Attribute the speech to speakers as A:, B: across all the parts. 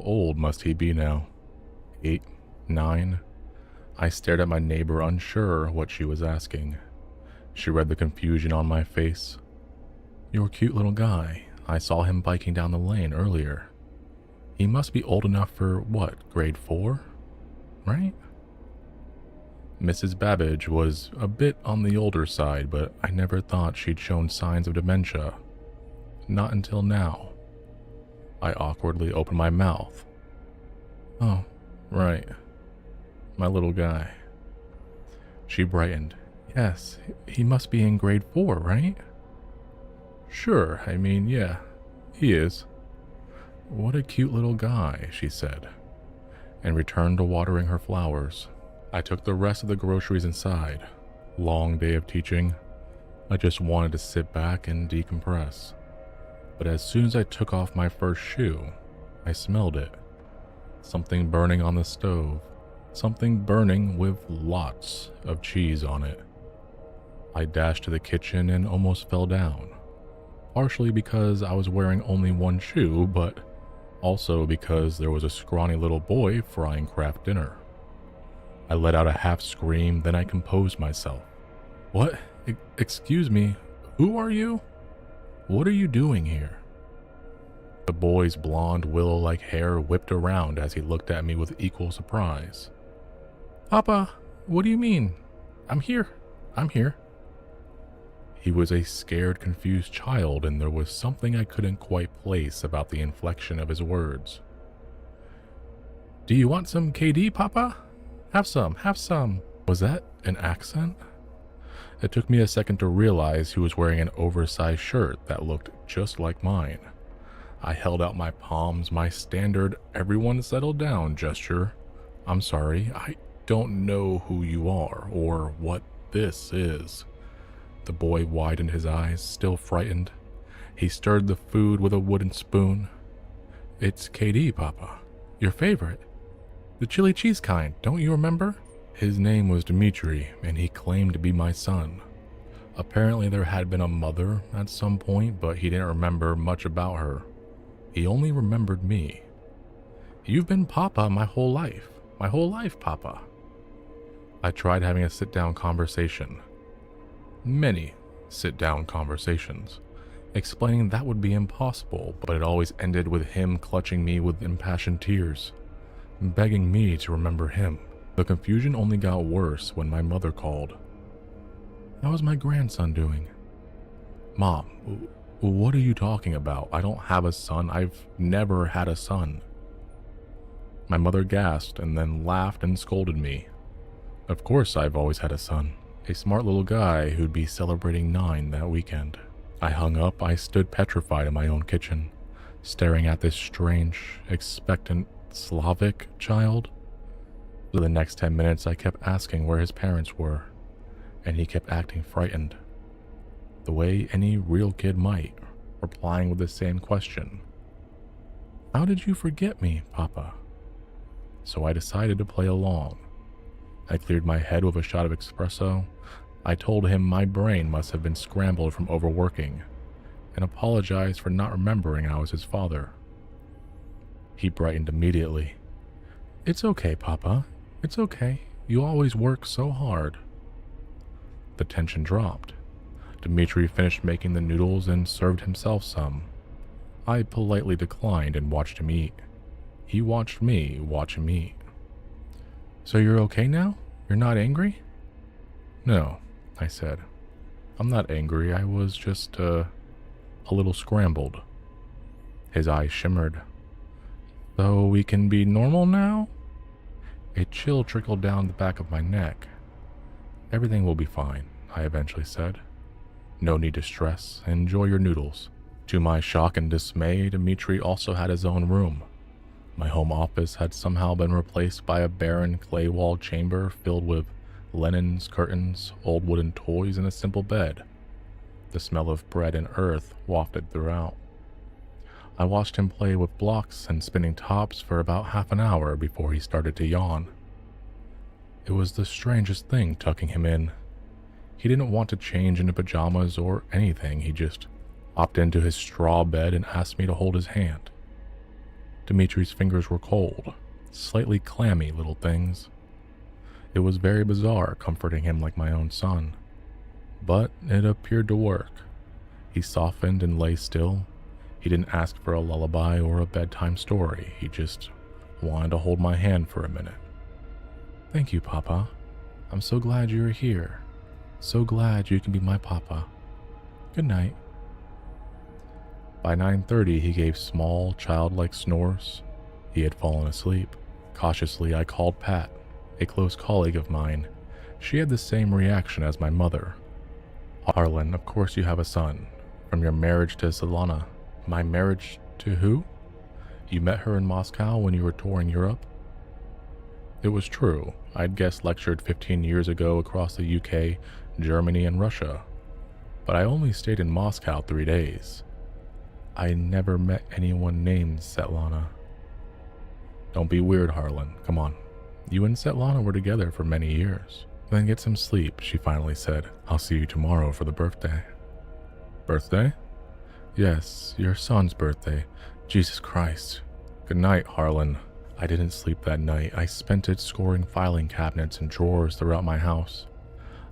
A: old must he be now? 8, 9? I stared at my neighbor, unsure what she was asking. She read the confusion on my face. Your cute little guy. I saw him biking down the lane earlier. He must be old enough for, what, grade 4? Right? Mrs. Babbage was a bit on the older side, but I never thought she'd shown signs of dementia. Not until now. I awkwardly opened my mouth. Oh, right. My little guy. She brightened. Yes, he must be in grade 4, right? Sure, I mean, yeah, he is. What a cute little guy, she said, and returned to watering her flowers. I took the rest of the groceries inside. Long day of teaching. I just wanted to sit back and decompress. But as soon as I took off my first shoe, I smelled it. Something burning on the stove. Something burning with lots of cheese on it. I dashed to the kitchen and almost fell down. Partially because I was wearing only one shoe, but also because there was a scrawny little boy frying Kraft dinner. I let out a half scream, then I composed myself. What? Excuse me, who are you? What are you doing here? The boy's blonde willow-like hair whipped around as he looked at me with equal surprise. Papa, what do you mean? I'm here. He was a scared, confused child, and there was something I couldn't quite place about the inflection of his words. Do you want some KD, Papa? Have some. Was that an accent? It took me a second to realize he was wearing an oversized shirt that looked just like mine. I held out my palms, my standard everyone settle down gesture. I'm sorry, I don't know who you are or what this is. The boy widened his eyes, still frightened. He stirred the food with a wooden spoon. It's KD, Papa. Your favorite. The chili cheese kind, don't you remember? His name was Dimitri, and he claimed to be my son. Apparently there had been a mother at some point, but he didn't remember much about her. He only remembered me. You've been Papa my whole life. My whole life, Papa. I tried having a sit-down conversation. Many sit-down conversations, explaining that would be impossible, but it always ended with him clutching me with impassioned tears, begging me to remember him. The confusion only got worse when my mother called. How is my grandson doing? Mom, what are you talking about? I don't have a son. I've never had a son. My mother gasped and then laughed and scolded me. Of course I've always had a son. A smart little guy who'd be celebrating 9 that weekend. I hung up. I stood petrified in my own kitchen, staring at this strange, expectant Slavic child. For the next 10 minutes I kept asking where his parents were, and he kept acting frightened, the way any real kid might, replying with the same question. How did you forget me, Papa? So I decided to play along. I cleared my head with a shot of espresso. I told him my brain must have been scrambled from overworking, and apologized for not remembering I was his father. He brightened immediately. It's okay, Papa. It's okay. You always work so hard. The tension dropped. Dimitri finished making the noodles and served himself some. I politely declined and watched him eat. He watched me watch him eat. So you're okay now? You're not angry? No, I said. I'm not angry. I was just, a little scrambled. His eyes shimmered. So we can be normal now? A chill trickled down the back of my neck. Everything will be fine, I eventually said. No need to stress. Enjoy your noodles. To my shock and dismay, Dimitri also had his own room. My home office had somehow been replaced by a barren clay-walled chamber filled with linens, curtains, old wooden toys, and a simple bed. The smell of bread and earth wafted throughout. I watched him play with blocks and spinning tops for about half an hour before he started to yawn. It was the strangest thing tucking him in. He didn't want to change into pajamas or anything. He just hopped into his straw bed and asked me to hold his hand. Dimitri's fingers were cold, slightly clammy little things. It was very bizarre comforting him like my own son, but it appeared to work. He softened and lay still. He didn't ask for a lullaby or a bedtime story. He just wanted to hold my hand for a minute. Thank you, Papa. I'm so glad you're here. So glad you can be my Papa. Good night. By 9:30, he gave small, childlike snores. He had fallen asleep. Cautiously, I called Pat, a close colleague of mine. She had the same reaction as my mother. Harlan, of course you have a son. From your marriage to Svetlana. My marriage to who? You met her in Moscow when you were touring Europe? It was true. I'd guest lectured 15 years ago across the UK, Germany, and Russia. But I only stayed in Moscow 3 days. I never met anyone named Svetlana. Don't be weird, Harlan. Come on. You and Svetlana were together for many years. Then get some sleep, she finally said. I'll see you tomorrow for the birthday. Birthday? Yes, your son's birthday. Jesus Christ. Good night, Harlan. I didn't sleep that night. I spent it scoring filing cabinets and drawers throughout my house.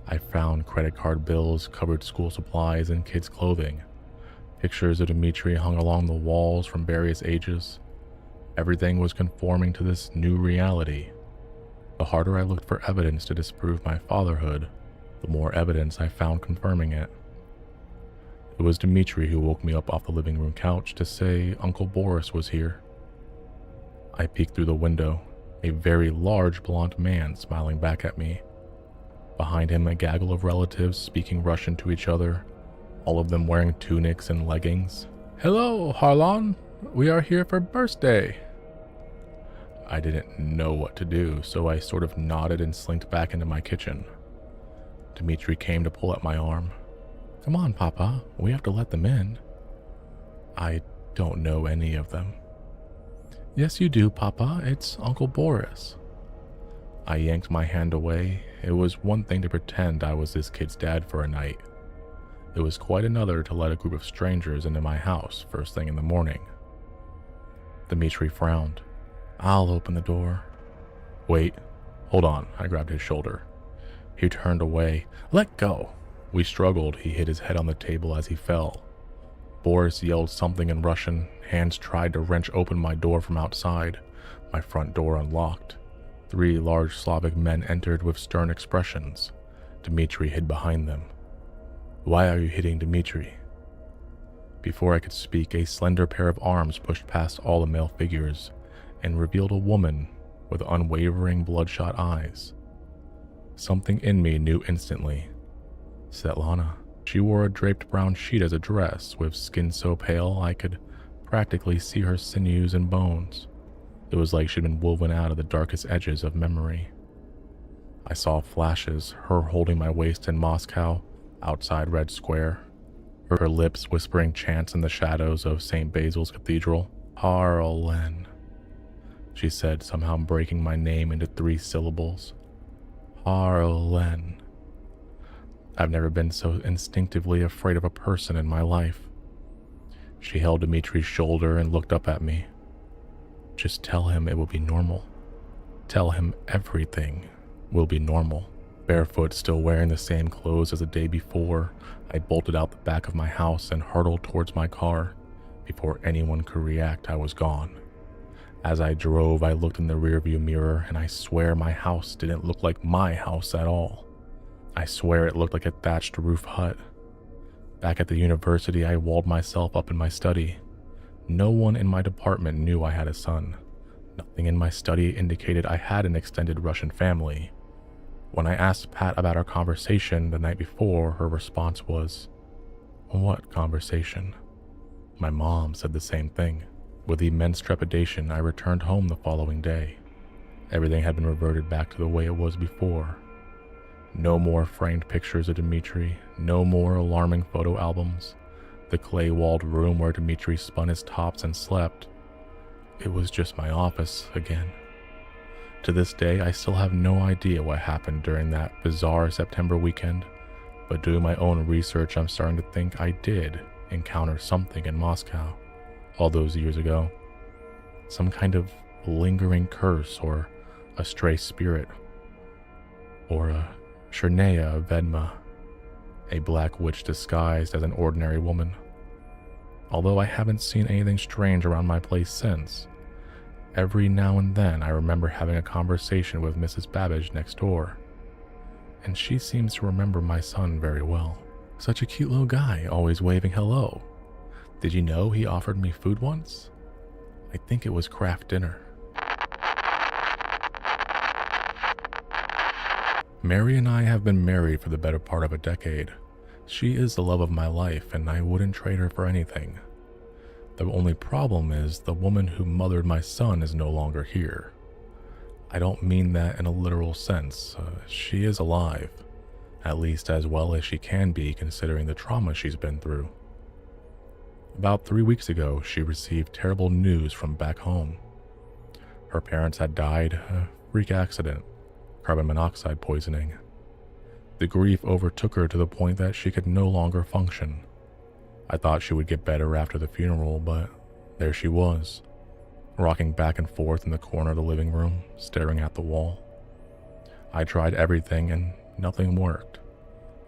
A: I found credit card bills, covered school supplies, and kids' clothing. Pictures of Dimitri hung along the walls from various ages. Everything was conforming to this new reality. The harder I looked for evidence to disprove my fatherhood, the more evidence I found confirming it. It was Dimitri who woke me up off the living room couch to say Uncle Boris was here. I peeked through the window, a very large blond man smiling back at me. Behind him, a gaggle of relatives speaking Russian to each other, all of them wearing tunics and leggings. Hello, Harlan. We are here for birthday. I didn't know what to do, so I sort of nodded and slinked back into my kitchen. Dimitri came to pull at my arm. Come on, Papa. We have to let them in. I don't know any of them. Yes, you do, Papa. It's Uncle Boris. I yanked my hand away. It was one thing to pretend I was this kid's dad for a night. It was quite another to let a group of strangers into my house first thing in the morning. Dimitri frowned. I'll open the door. Wait, hold on. I grabbed his shoulder. He turned away. Let go. We struggled. He hit his head on the table as he fell. Boris yelled something in Russian. Hands tried to wrench open my door from outside. My front door unlocked. 3 large Slavic men entered with stern expressions. Dimitri hid behind them. Why are you hitting Dimitri? Before I could speak, a slender pair of arms pushed past all the male figures and revealed a woman with unwavering bloodshot eyes. Something in me knew instantly. Svetlana. She wore a draped brown sheet as a dress, with skin so pale I could practically see her sinews and bones. It was like she'd been woven out of the darkest edges of memory. I saw flashes, her holding my waist in Moscow, outside Red Square, her lips whispering chants in the shadows of St. Basil's Cathedral. Harlan, she said, somehow breaking my name into 3 syllables. Harlan. I've never been so instinctively afraid of a person in my life. She held Dimitri's shoulder and looked up at me. Just tell him it will be normal. Tell him everything will be normal. Barefoot, still wearing the same clothes as the day before, I bolted out the back of my house and hurtled towards my car. Before anyone could react, I was gone. As I drove, I looked in the rearview mirror, and I swear my house didn't look like my house at all. I swear it looked like a thatched roof hut. Back at the university, I walled myself up in my study. No one in my department knew I had a son. Nothing in my study indicated I had an extended Russian family. When I asked Pat about our conversation the night before, her response was, "What conversation?" My mom said the same thing. With immense trepidation, I returned home the following day. Everything had been reverted back to the way it was before. No more framed pictures of Dimitri, no more alarming photo albums. The clay-walled room where Dimitri spun his tops and slept. It was just my office again. To this day, I still have no idea what happened during that bizarre September weekend, but doing my own research, I'm starting to think I did encounter something in Moscow all those years ago. some kind of lingering curse or a stray spirit, or a Shernea Vedma, a black witch disguised as an ordinary woman. Although I haven't seen anything strange around my place since, every now and then I remember having a conversation with Mrs. Babbage next door, and she seems to remember my son very well. Such a cute little guy, always waving hello. Did you know he offered me food once? I think it was Kraft dinner. Mary and I have been married for the better part of a decade. She is the love of my life, and I wouldn't trade her for anything. The only problem is the woman who mothered my son is no longer here. I don't mean that in a literal sense. She is alive, at least as well as she can be considering the trauma she's been through. About 3 weeks ago, she received terrible news from back home. Her parents had died, a freak accident, carbon monoxide poisoning. The grief overtook her to the point that she could no longer function. I thought she would get better after the funeral, but there she was, rocking back and forth in the corner of the living room, staring at the wall. I tried everything and nothing worked.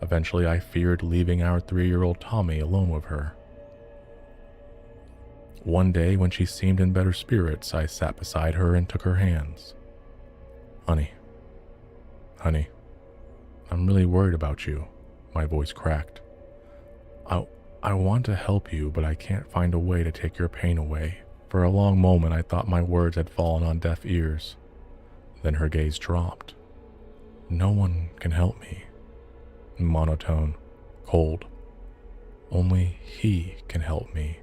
A: Eventually, I feared leaving our 3-year-old Tommy alone with her. One day, when she seemed in better spirits, I sat beside her and took her hands. Honey, I'm really worried about you. My voice cracked. I want to help you, but I can't find a way to take your pain away. For a long moment, I thought my words had fallen on deaf ears. Then her gaze dropped. No one can help me. Monotone, cold. Only he can help me.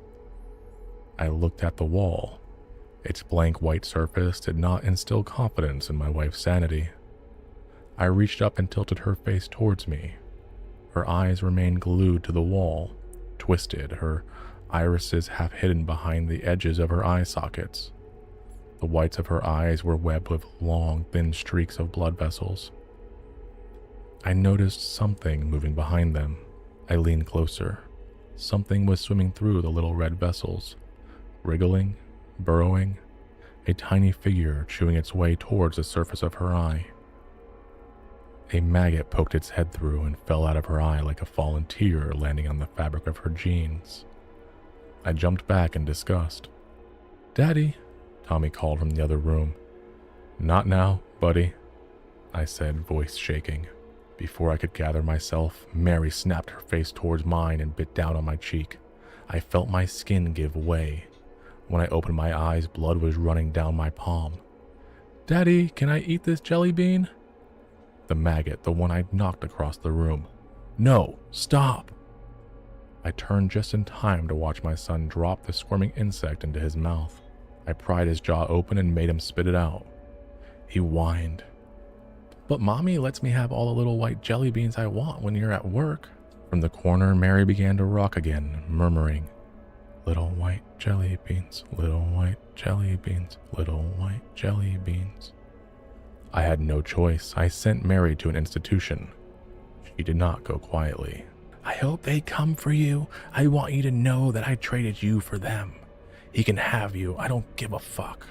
A: I looked at the wall. Its blank white surface did not instill confidence in my wife's sanity. I reached up and tilted her face towards me. Her eyes remained glued to the wall, twisted, her irises half hidden behind the edges of her eye sockets. The whites of her eyes were webbed with long, thin streaks of blood vessels. I noticed something moving behind them. I leaned closer. Something was swimming through the little red vessels, wriggling, burrowing, a tiny figure chewing its way towards the surface of her eye. A maggot poked its head through and fell out of her eye like a fallen tear landing on the fabric of her jeans. I jumped back in disgust. "Daddy," Tommy called from the other room. "Not now, buddy," I said, voice shaking. Before I could gather myself, Mary snapped her face towards mine and bit down on my cheek. I felt my skin give way. When I opened my eyes, blood was running down my palm. "Daddy, can I eat this jelly bean?" The maggot, the one I'd knocked across the room. "No, stop!" I turned just in time to watch my son drop the squirming insect into his mouth. I pried his jaw open and made him spit it out. He whined. "But Mommy lets me have all the little white jelly beans I want when you're at work." From the corner, Mary began to rock again, murmuring, "Little white jelly beans, little white jelly beans, little white jelly beans." I had no choice. I sent Mary to an institution. She did not go quietly. "I hope they come for you. I want you to know that I traded you for them. He can have you. I don't give a fuck."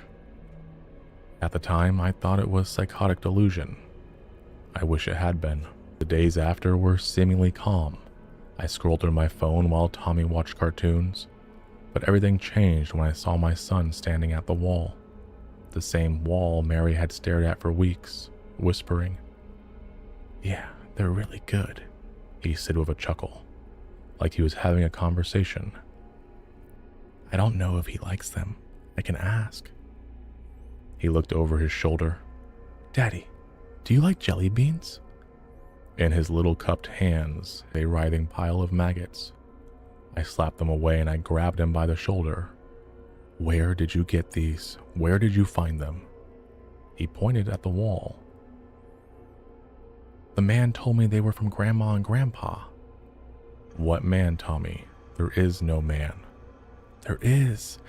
A: At the time, I thought it was psychotic delusion. I wish it had been. The days after were seemingly calm. I scrolled through my phone while Tommy watched cartoons. But everything changed when I saw my son standing at the wall. The same wall Mary had stared at for weeks, whispering. "Yeah, they're really good," he said with a chuckle, like he was having a conversation. "I don't know if he likes them. I can ask." He looked over his shoulder. "Daddy, do you like jelly beans?" In his little cupped hands, a writhing pile of maggots. I slapped them away and I grabbed him by the shoulder. "Where did you get these? Where did you find them?" He pointed at the wall. "The man told me they were from Grandma and Grandpa." "What man, Tommy? There is no man." There is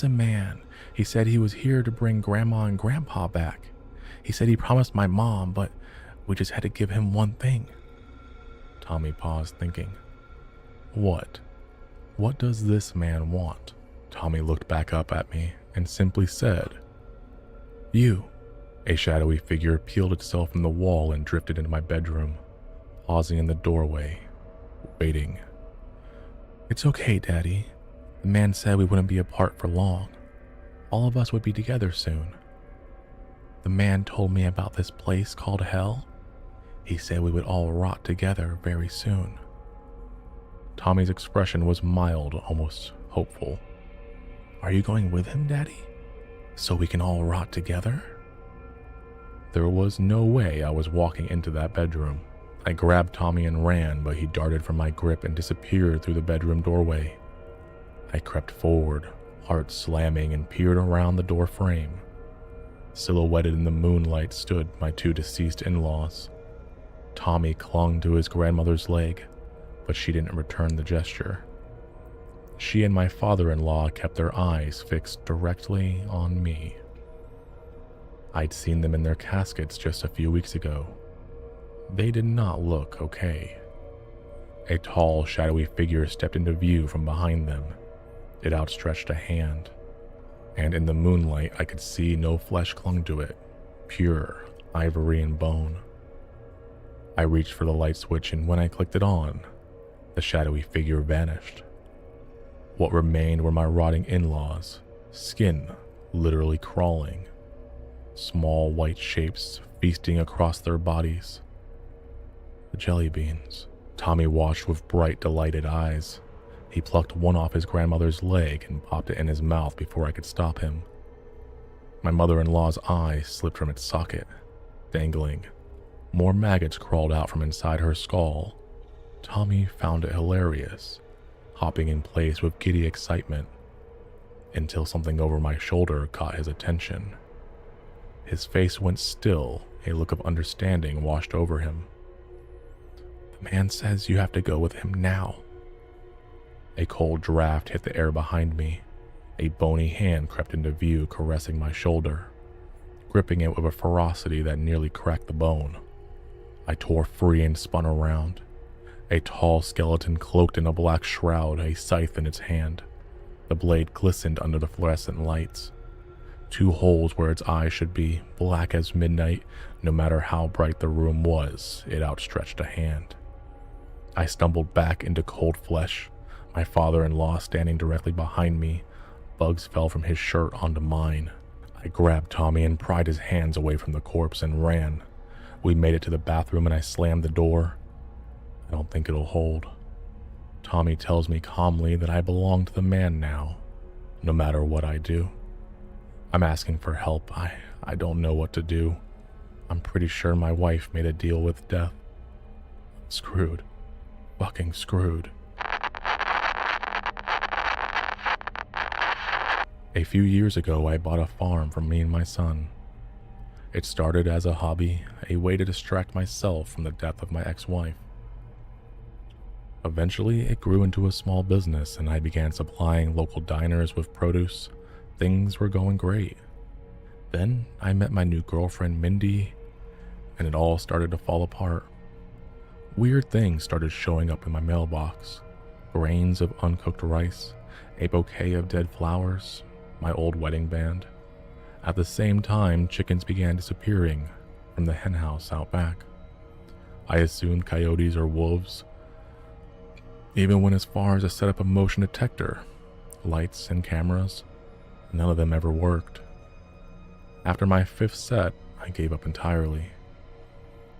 A: a man. He said he was here to bring Grandma and Grandpa back. He said he promised my mom, but we just had to give him one thing." Tommy paused, thinking. What? What does this man want?" Tommy looked back up at me, and simply said, "You." A shadowy figure peeled itself from the wall and drifted into my bedroom, pausing in the doorway, waiting. "It's okay, Daddy. The man said we wouldn't be apart for long. All of us would be together soon. The man told me about this place called Hell. He said we would all rot together very soon." Tommy's expression was mild, almost hopeful. "Are you going with him, Daddy? So we can all rot together?" There was no way I was walking into that bedroom. I grabbed Tommy and ran, but he darted from my grip and disappeared through the bedroom doorway. I crept forward, heart slamming, and peered around the door frame. Silhouetted in the moonlight stood my two deceased in-laws. Tommy clung to his grandmother's leg, but she didn't return the gesture. She and my father-in-law kept their eyes fixed directly on me. I'd seen them in their caskets just a few weeks ago. They did not look okay. A tall, shadowy figure stepped into view from behind them. It outstretched a hand, and in the moonlight I could see no flesh clung to it, pure ivory and bone. I reached for the light switch, and when I clicked it on, the shadowy figure vanished. What remained were my rotting in-laws, skin literally crawling, small white shapes feasting across their bodies. The jelly beans. Tommy watched with bright, delighted eyes. He plucked one off his grandmother's leg and popped it in his mouth before I could stop him. My mother-in-law's eye slipped from its socket, dangling. More maggots crawled out from inside her skull. Tommy found it hilarious, hopping in place with giddy excitement, until something over my shoulder caught his attention. His face went still, a look of understanding washed over him. "The man says you have to go with him now." A cold draft hit the air behind me. A bony hand crept into view, caressing my shoulder, gripping it with a ferocity that nearly cracked the bone. I tore free and spun around. A tall skeleton cloaked in a black shroud, a scythe in its hand. The blade glistened under the fluorescent lights. 2 holes where its eyes should be, black as midnight. No matter how bright the room was, it outstretched a hand. I stumbled back into cold flesh, my father-in-law standing directly behind me. Bugs fell from his shirt onto mine. I grabbed Tommy and pried his hands away from the corpse and ran. We made it to the bathroom and I slammed the door. "I don't think it'll hold." Tommy tells me calmly that I belong to the man now, no matter what I do. I'm asking for help. I don't know what to do. I'm pretty sure my wife made a deal with death. Screwed. Fucking screwed. A few years ago, I bought a farm for me and my son. It started as a hobby, a way to distract myself from the death of my ex-wife. Eventually, it grew into a small business and I began supplying local diners with produce. Things were going great. Then I met my new girlfriend, Mindy, and it all started to fall apart. Weird things started showing up in my mailbox. Grains of uncooked rice, a bouquet of dead flowers, my old wedding band. At the same time, chickens began disappearing from the henhouse out back. I assumed coyotes or wolves. Even went as far as to set up a motion detector, lights and cameras. None of them ever worked. After my 5th set, I gave up entirely.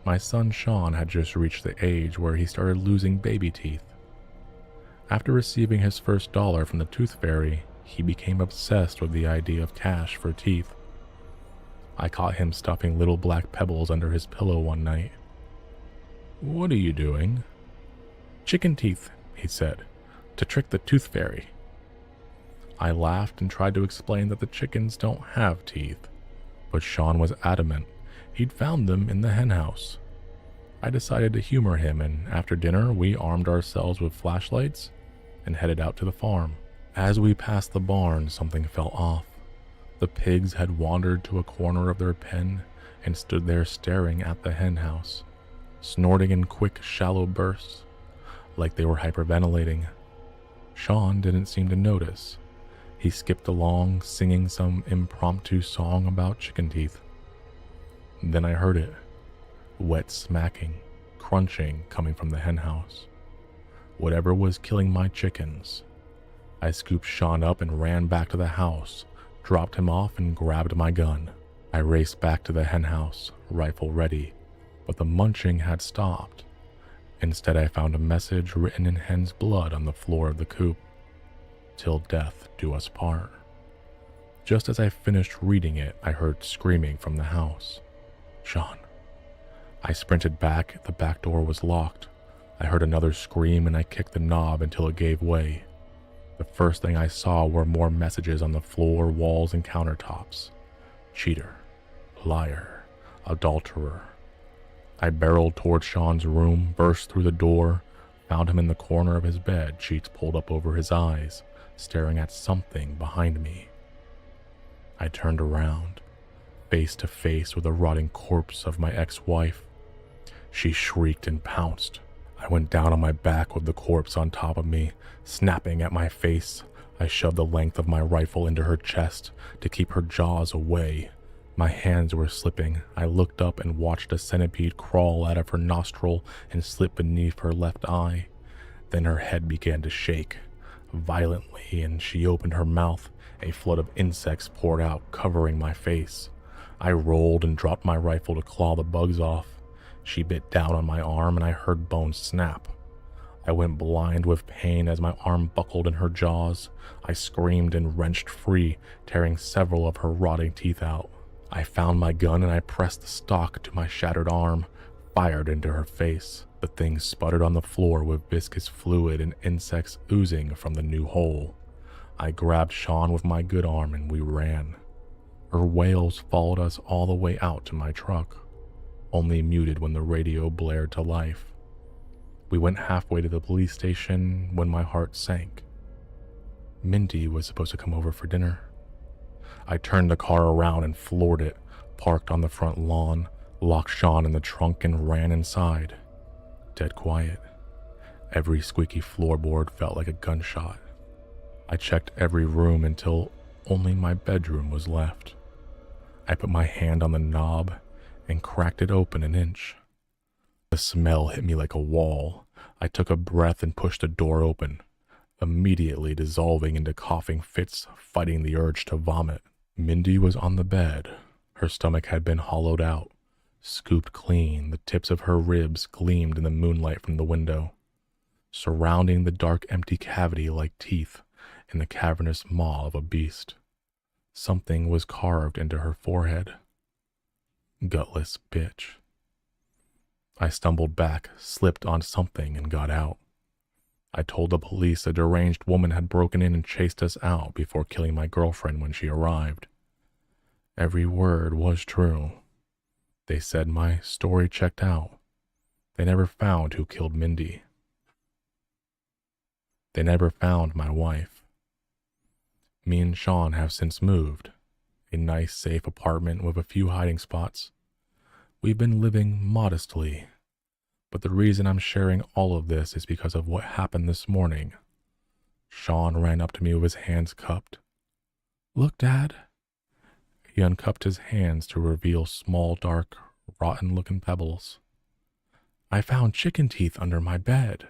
A: My son Sean had just reached the age where he started losing baby teeth. After receiving his first dollar from the tooth fairy, he became obsessed with the idea of cash for teeth. I caught him stuffing little black pebbles under his pillow one night. "What are you doing?" "Chicken teeth," he said, "to trick the tooth fairy." I laughed and tried to explain that the chickens don't have teeth, but Sean was adamant. He'd found them in the henhouse. I decided to humor him, and after dinner we armed ourselves with flashlights and headed out to the farm. As we passed the barn, something fell off. The pigs had wandered to a corner of their pen and stood there staring at the henhouse, snorting in quick, shallow bursts, like they were hyperventilating. Sean didn't seem to notice. He skipped along, singing some impromptu song about chicken teeth. Then I heard it. Wet smacking, crunching coming from the henhouse. Whatever was killing my chickens. I scooped Sean up and ran back to the house, dropped him off and grabbed my gun. I raced back to the henhouse, rifle ready, but the munching had stopped. Instead, I found a message written in hen's blood on the floor of the coop. Till death do us part. Just as I finished reading it, I heard screaming from the house. Sean. I sprinted back. The back door was locked. I heard another scream and I kicked the knob until it gave way. The first thing I saw were more messages on the floor, walls, and countertops. Cheater. Liar. Adulterer. I barreled toward Sean's room, burst through the door, found him in the corner of his bed, sheets pulled up over his eyes, staring at something behind me. I turned around, face to face with the rotting corpse of my ex-wife. She shrieked and pounced. I went down on my back with the corpse on top of me, snapping at my face. I shoved the length of my rifle into her chest to keep her jaws away. My hands were slipping. I looked up and watched a centipede crawl out of her nostril and slip beneath her left eye. Then her head began to shake violently, and she opened her mouth. A flood of insects poured out, covering my face. I rolled and dropped my rifle to claw the bugs off. She bit down on my arm, and I heard bones snap. I went blind with pain as my arm buckled in her jaws. I screamed and wrenched free, tearing several of her rotting teeth out. I found my gun and I pressed the stock to my shattered arm, fired into her face. The thing sputtered on the floor with viscous fluid and insects oozing from the new hole. I grabbed Sean with my good arm and we ran. Her wails followed us all the way out to my truck, only muted when the radio blared to life. We went halfway to the police station when my heart sank. Mindy was supposed to come over for dinner. I turned the car around and floored it, parked on the front lawn, locked Sean in the trunk and ran inside. Dead quiet. Every squeaky floorboard felt like a gunshot. I checked every room until only my bedroom was left. I put my hand on the knob and cracked it open an inch. The smell hit me like a wall. I took a breath and pushed the door open, immediately dissolving into coughing fits, fighting the urge to vomit. Mindy was on the bed. Her stomach had been hollowed out, scooped clean. The tips of her ribs gleamed in the moonlight from the window, surrounding the dark empty cavity like teeth in the cavernous maw of a beast. Something was carved into her forehead. Gutless bitch. I stumbled back, slipped on something, and got out. I told the police a deranged woman had broken in and chased us out before killing my girlfriend when she arrived. Every word was true. They said my story checked out. They never found who killed Mindy. They never found my wife. Me and Sean have since moved. A nice, safe apartment with a few hiding spots. We've been living modestly. But the reason I'm sharing all of this is because of what happened this morning. Sean ran up to me with his hands cupped. Look, Dad. He uncupped his hands to reveal small, dark, rotten-looking pebbles. I found chicken teeth under my bed.